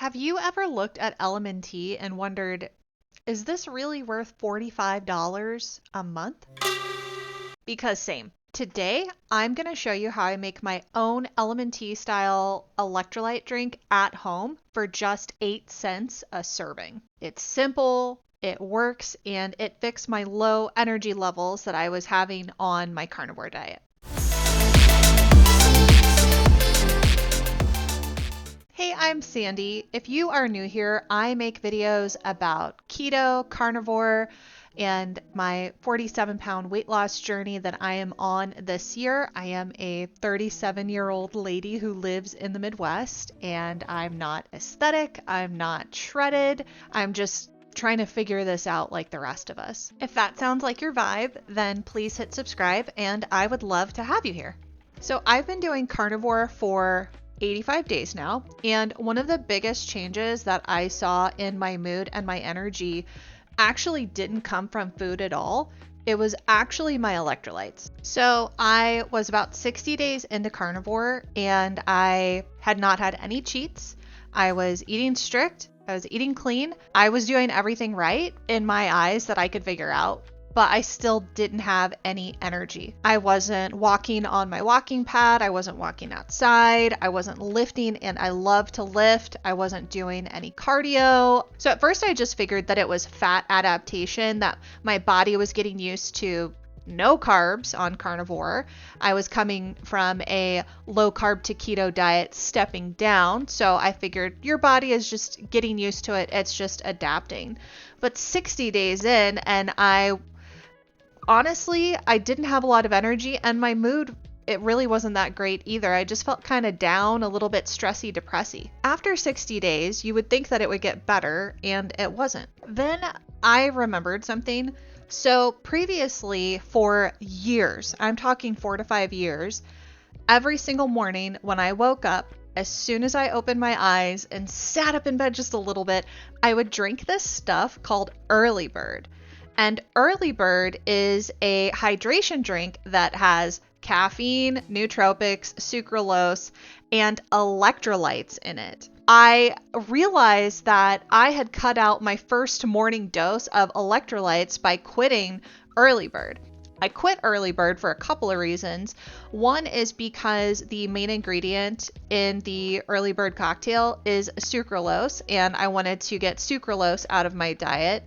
Have you ever looked at LMNT and wondered, is this really worth $45 a month? Because same. Today, I'm going to show you how I make my own LMNT style electrolyte drink at home for just 8 cents a serving. It's simple, it works, and it fixed my low energy levels that I was having on my carnivore diet. Hey, I'm Sandy. If you are new here, I make videos about keto, carnivore, and my 47-pound weight loss journey that I am on this year. I am a 37-year-old lady who lives in the Midwest, and I'm not aesthetic, I'm not shredded, I'm just trying to figure this out like the rest of us. If that sounds like your vibe, then please hit subscribe, and I would love to have you here. So I've been doing carnivore for 85 days now, and one of the biggest changes that I saw in my mood and my energy actually didn't come from food at all. It was actually my electrolytes. So I was about 60 days into carnivore, and I had not had any cheats. I was eating strict, I was eating clean, I was doing everything right in my eyes that I could figure out, but I still didn't have any energy. I wasn't walking on my walking pad. I wasn't walking outside. I wasn't lifting, and I love to lift. I wasn't doing any cardio. So at first I just figured that it was fat adaptation, that my body was getting used to no carbs on carnivore. I was coming from a low carb to keto diet, stepping down. So I figured your body is just getting used to it. It's just adapting. But 60 days in, and honestly, I didn't have a lot of energy, and my mood, it really wasn't that great either. I just felt kind of down, a little bit stressy, depressy. After 60 days, you would think that it would get better, and it wasn't. Then I remembered something. So previously, for years, I'm talking 4 to 5 years, every single morning when I woke up, as soon as I opened my eyes and sat up in bed just a little bit, I would drink this stuff called Early Bird. And Early Bird is a hydration drink that has caffeine, nootropics, sucralose, and electrolytes in it. I realized that I had cut out my first morning dose of electrolytes by quitting Early Bird. I quit Early Bird for a couple of reasons. One is because the main ingredient in the Early Bird cocktail is sucralose, and I wanted to get sucralose out of my diet.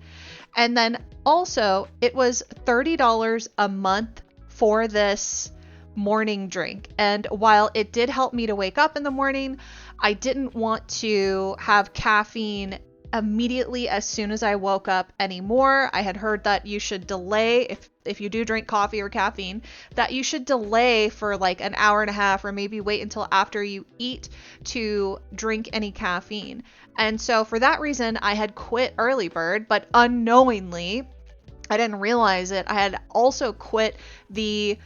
And then also, it was $30 a month for this morning drink. And while it did help me to wake up in the morning, I didn't want to have caffeine immediately as soon as I woke up anymore. I had heard that you should delay, if you do drink coffee or caffeine, that you should delay for like an hour and a half, or maybe wait until after you eat to drink any caffeine. And so for that reason, I had quit Early Bird, but unknowingly, I didn't realize it, I had also quit the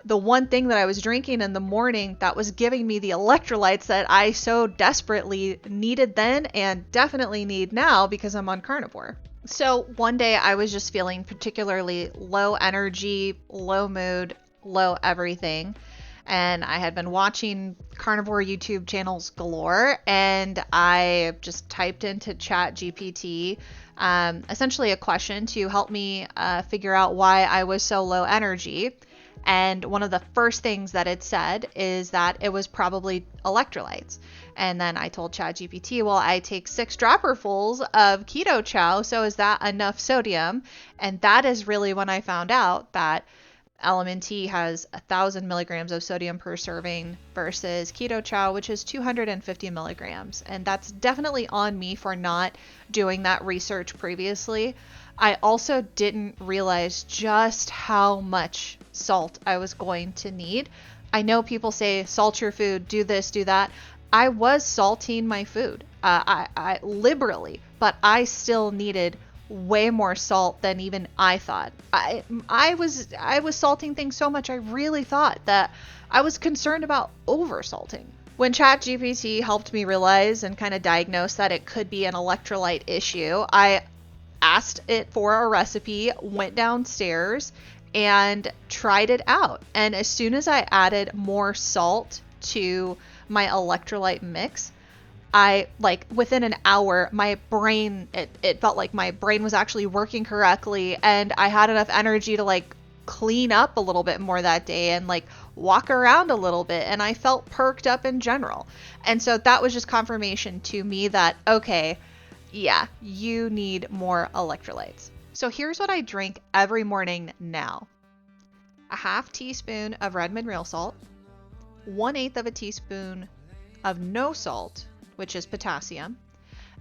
one thing that I was drinking in the morning that was giving me the electrolytes that I so desperately needed then and definitely need now because I'm on carnivore. So one day I was just feeling particularly low energy, low mood, low everything. And I had been watching carnivore YouTube channels galore, and I just typed into ChatGPT essentially a question to help me figure out why I was so low energy. And one of the first things that it said is that it was probably electrolytes. And then I told ChatGPT, well, I take 6 dropperfuls of keto chow, so is that enough sodium? And that is really when I found out that LMNT has 1,000 milligrams of sodium per serving versus keto chow, which is 250 milligrams. And that's definitely on me for not doing that research previously. I also didn't realize just how much salt I was going to need. I know people say salt your food, do this, do that. I was salting my food, I liberally, but I still needed way more salt than even I thought. I was salting things so much I really thought that I was concerned about over salting. When ChatGPT helped me realize and kind of diagnose that it could be an electrolyte issue, I asked it for a recipe, went downstairs, and tried it out. And as soon as I added more salt to my electrolyte mix, I like within an hour, my brain, it felt like my brain was actually working correctly, and I had enough energy to like clean up a little bit more that day and like walk around a little bit, and I felt perked up in general. And so that was just confirmation to me that, okay, yeah, you need more electrolytes. So here's what I drink every morning now. A half teaspoon of Redmond real salt, 1/8 of a teaspoon of NoSalt, which is potassium,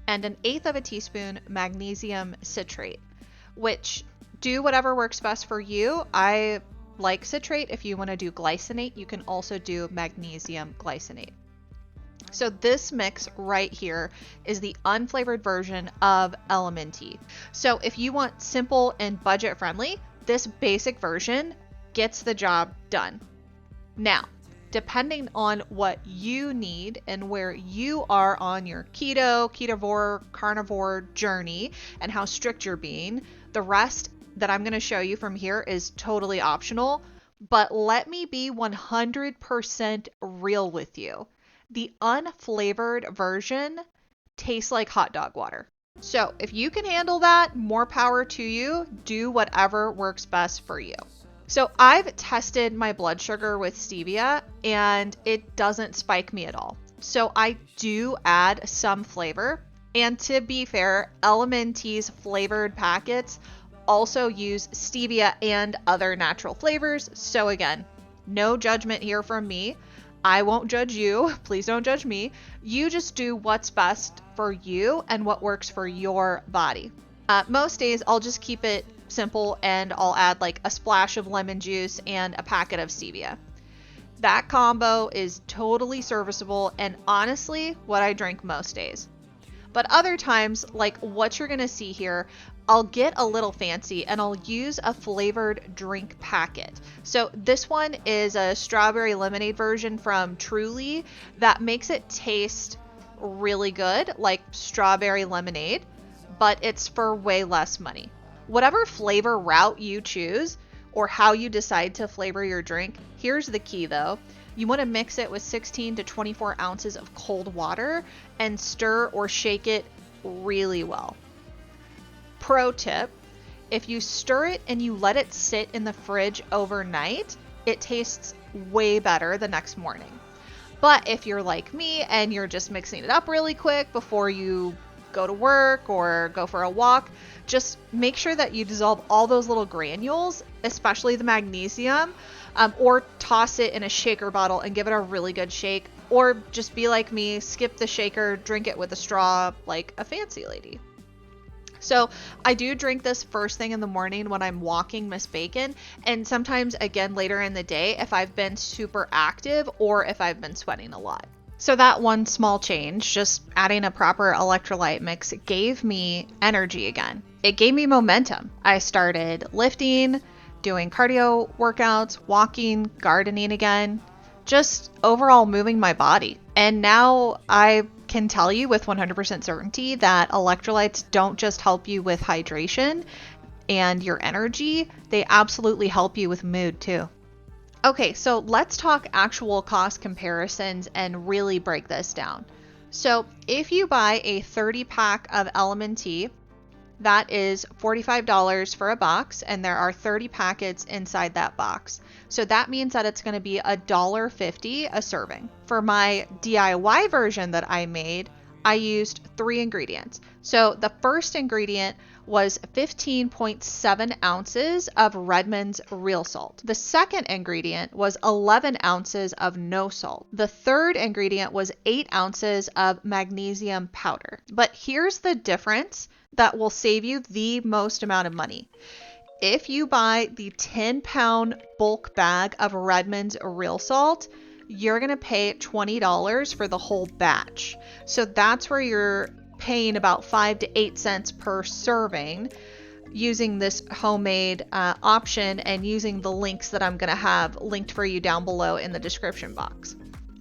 and 1/8 of a teaspoon magnesium citrate, which do whatever works best for you. I like citrate. If you want to do glycinate, you can also do magnesium glycinate. So this mix right here is the unflavored version of LMNT. So if you want simple and budget friendly, this basic version gets the job done. Now, depending on what you need and where you are on your keto, ketovore, carnivore journey and how strict you're being, the rest that I'm going to show you from here is totally optional. But let me be 100% real with you. The unflavored version tastes like hot dog water. So if you can handle that, more power to you. Do whatever works best for you. So I've tested my blood sugar with stevia and it doesn't spike me at all. So I do add some flavor. And to be fair, LMNT's flavored packets also use stevia and other natural flavors. So again, no judgment here from me. I won't judge you. Please don't judge me. You just do what's best for you and what works for your body. Most days I'll just keep it simple and I'll add like a splash of lemon juice and a packet of stevia. That combo is totally serviceable and honestly what I drink most days. But other times, like what you're gonna see here, I'll get a little fancy and I'll use a flavored drink packet. So this one is a strawberry lemonade version from Truly that makes it taste really good, like strawberry lemonade, but it's for way less money. Whatever flavor route you choose or how you decide to flavor your drink, here's the key though. You want to mix it with 16 to 24 ounces of cold water and stir or shake it really well. Pro tip, if you stir it and you let it sit in the fridge overnight, it tastes way better the next morning. But if you're like me and you're just mixing it up really quick before you go to work or go for a walk, just make sure that you dissolve all those little granules, especially the magnesium, or toss it in a shaker bottle and give it a really good shake. Or just be like me, skip the shaker, drink it with a straw like a fancy lady. So I do drink this first thing in the morning when I'm walking Miss Bacon, and sometimes again later in the day if I've been super active or if I've been sweating a lot. So that one small change, just adding a proper electrolyte mix, gave me energy again. It gave me momentum. I started lifting, doing cardio workouts, walking, gardening again, just overall moving my body. And now I can tell you with 100% certainty that electrolytes don't just help you with hydration and your energy, they absolutely help you with mood too. Okay, so let's talk actual cost comparisons and really break this down. So if you buy a 30 pack of LMNT, that is $45 for a box, and there are 30 packets inside that box. So that means that it's going to be $1.50 a serving. For my DIY version that I made, I used 3 ingredients. So the first ingredient was 15.7 ounces of Redmond's real salt. The second ingredient was 11 ounces of NoSalt. The third ingredient was 8 ounces of magnesium powder. But here's the difference that will save you the most amount of money. If you buy the 10-pound bulk bag of Redmond's real salt, you're going to pay $20 for the whole batch. So that's where you're paying about 5 to 8 cents per serving using this homemade option and using the links that I'm going to have linked for you down below in the description box.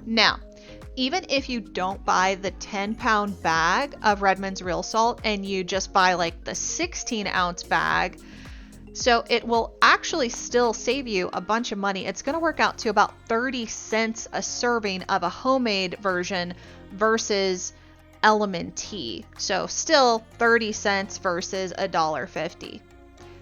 Now, even if you don't buy the 10-pound bag of Redmond's real salt and you just buy like the 16-ounce bag, so it will actually still save you a bunch of money. It's going to work out to about 30 cents a serving of a homemade version versus LMNT. So still 30 cents versus $1.50.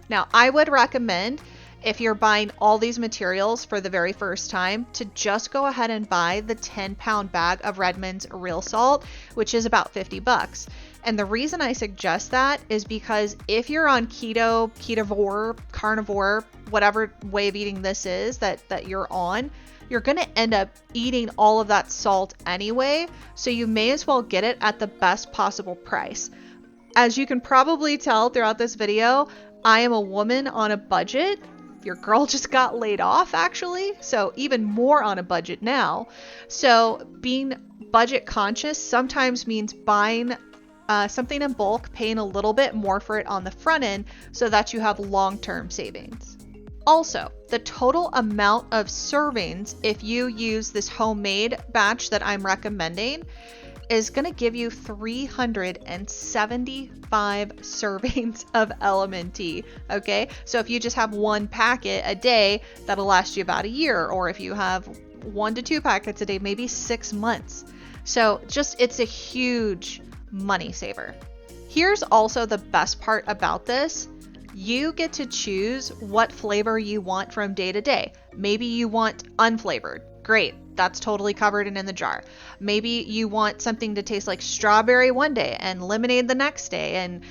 Now, I would recommend, if you're buying all these materials for the very first time, to just go ahead and buy the 10-pound bag of Redmond's real salt, which is about $50. And the reason I suggest that is because if you're on keto, ketovore, carnivore, whatever way of eating this is that you're on, you're going to end up eating all of that salt anyway, so you may as well get it at the best possible price. As you can probably tell throughout this video, I am a woman on a budget. Your girl just got laid off, actually, so even more on a budget now. So being budget conscious sometimes means buying something in bulk, paying a little bit more for it on the front end so that you have long-term savings. Also, the total amount of servings, if you use this homemade batch that I'm recommending, is going to give you 375 servings of LMNT. Okay, so if you just have one packet a day, that'll last you about a year, or if you have 1 to 2 packets a day, maybe 6 months. So it's a huge money saver. Here's also the best part about this. You get to choose what flavor you want from day to day. Maybe you want unflavored. Great. That's totally covered and in the jar. Maybe you want something to taste like strawberry one day and lemonade the next day and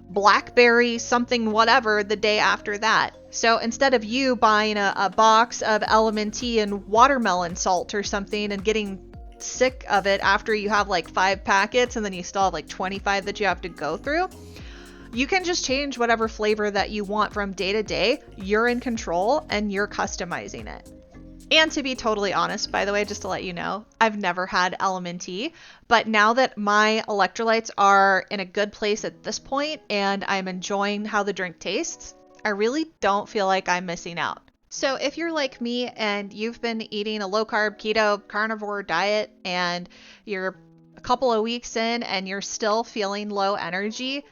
blackberry something whatever the day after that. So instead of you buying a box of LMNT and watermelon salt or something and getting sick of it after you have like 5 packets and then you still have like 25 that you have to go through, you can just change whatever flavor that you want from day to day. You're in control and you're customizing it. And to be totally honest, by the way, just to let you know, I've never had LMNT, but now that my electrolytes are in a good place at this point and I'm enjoying how the drink tastes, I really don't feel like I'm missing out. So if you're like me and you've been eating a low-carb, keto, carnivore diet and you're a couple of weeks in and you're still feeling low energy,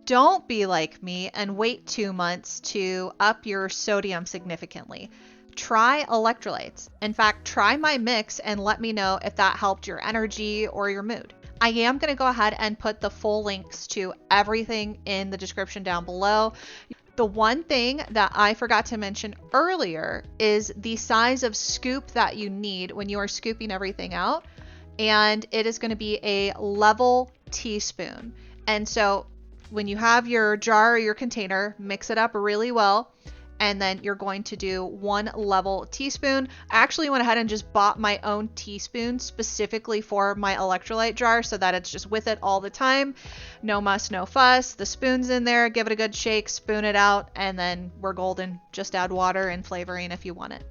don't be like me and wait 2 months to up your sodium significantly. Try electrolytes. In fact, try my mix and let me know if that helped your energy or your mood. I am going to go ahead and put the full links to everything in the description down below. The one thing that I forgot to mention earlier is the size of scoop that you need when you are scooping everything out. And it is going to be a level teaspoon. And so when you have your jar or your container, mix it up really well. And then you're going to do 1 level teaspoon. I actually went ahead and just bought my own teaspoon specifically for my electrolyte jar so that it's just with it all the time. No muss, no fuss. The spoon's in there. Give it a good shake, spoon it out, and then we're golden. Just add water and flavoring if you want it.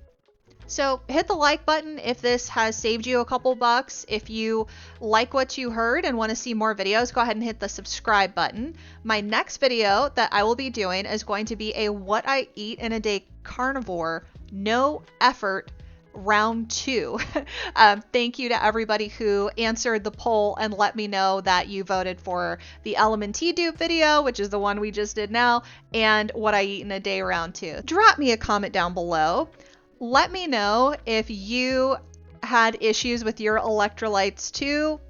So hit the like button if this has saved you a couple bucks. If you like what you heard and want to see more videos, go ahead and hit the subscribe button. My next video that I will be doing is going to be a what I eat in a day carnivore, no effort round 2. Thank you to everybody who answered the poll and let me know that you voted for the LMNT dupe video, which is the one we just did now, and what I eat in a day round 2. Drop me a comment down below. Let me know if you had issues with your electrolytes too,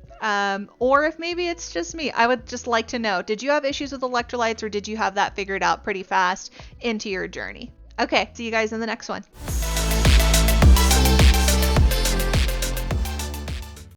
or if maybe it's just me. I would just like to know, did you have issues with electrolytes or did you have that figured out pretty fast into your journey? Okay, see you guys in the next one.